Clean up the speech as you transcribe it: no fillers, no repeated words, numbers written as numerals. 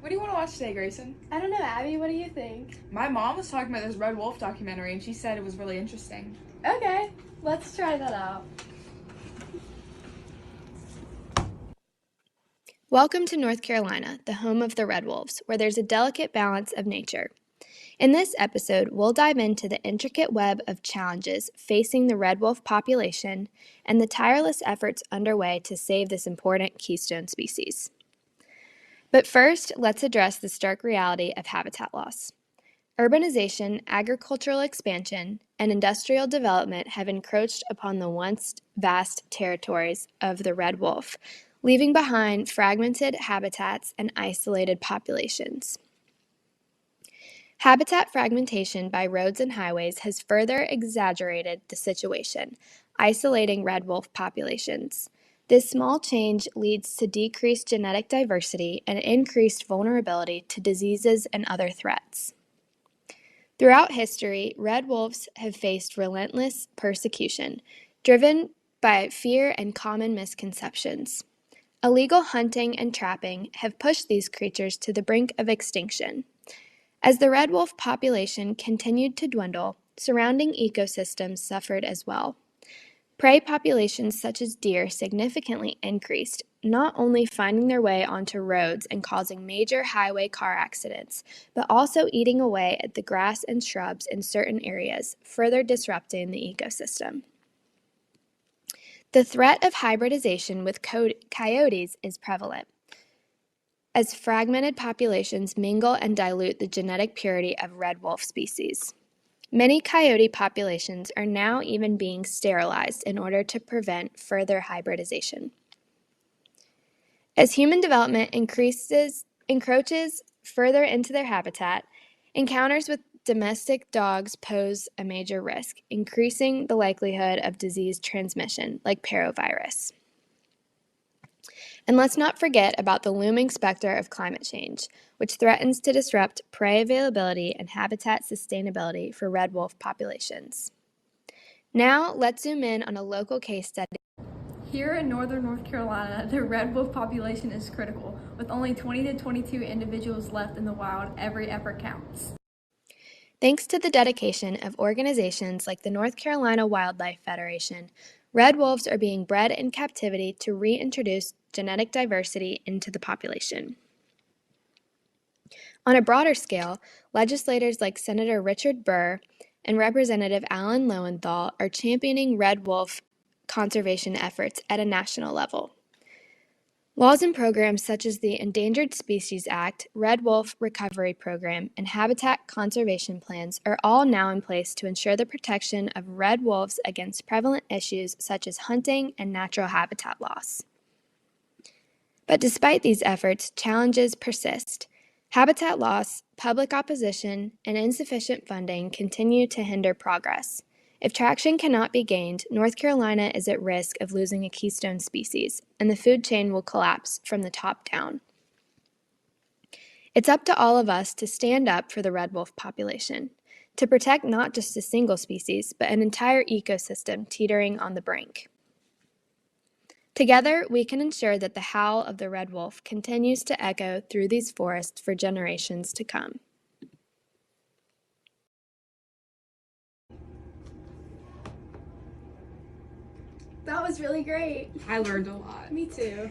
What do you want to watch today, Graysen? I don't know, Abby, what do you think? My mom was talking about this Red Wolf documentary, and she said it was really interesting. Okay, let's try that out. Welcome to North Carolina, the home of the red wolves, where there's a delicate balance of nature. In this episode, we'll dive into the intricate web of challenges facing the red wolf population and the tireless efforts underway to save this important keystone species. But first, let's address the stark reality of habitat loss. Urbanization, agricultural expansion, and industrial development have encroached upon the once vast territories of the red wolf, leaving behind fragmented habitats and isolated populations. Habitat fragmentation by roads and highways has further exaggerated the situation, isolating red wolf populations. This small change leads to decreased genetic diversity and increased vulnerability to diseases and other threats. Throughout history, red wolves have faced relentless persecution, driven by fear and common misconceptions. Illegal hunting and trapping have pushed these creatures to the brink of extinction. As the red wolf population continued to dwindle, surrounding ecosystems suffered as well. Prey populations such as deer significantly increased, not only finding their way onto roads and causing major highway car accidents, but also eating away at the grass and shrubs in certain areas, further disrupting the ecosystem. The threat of hybridization with coyotes is prevalent, as fragmented populations mingle and dilute the genetic purity of red wolf species. Many coyote populations are now even being sterilized in order to prevent further hybridization. As human development encroaches further into their habitat, encounters with domestic dogs pose a major risk, increasing the likelihood of disease transmission, like parvovirus. And let's not forget about the looming specter of climate change, which threatens to disrupt prey availability and habitat sustainability for red wolf populations. Now, let's zoom in on a local case study. Here in northern North Carolina, the red wolf population is critical, with only 20 to 22 individuals left in the wild. Every effort counts. Thanks to the dedication of organizations like the North Carolina Wildlife Federation, red wolves are being bred in captivity to reintroduce genetic diversity into the population. On a broader scale, legislators like Senator Richard Burr and Representative Alan Lowenthal are championing red wolf conservation efforts at a national level. Laws and programs such as the Endangered Species Act, Red Wolf Recovery Program, and habitat conservation plans are all now in place to ensure the protection of red wolves against prevalent issues such as hunting and natural habitat loss. But despite these efforts, challenges persist. Habitat loss, public opposition, and insufficient funding continue to hinder progress. If traction cannot be gained, North Carolina is at risk of losing a keystone species, and the food chain will collapse from the top down. It's up to all of us to stand up for the red wolf population, to protect not just a single species, but an entire ecosystem teetering on the brink. Together, we can ensure that the howl of the red wolf continues to echo through these forests for generations to come. That was really great. I learned a lot. Me too.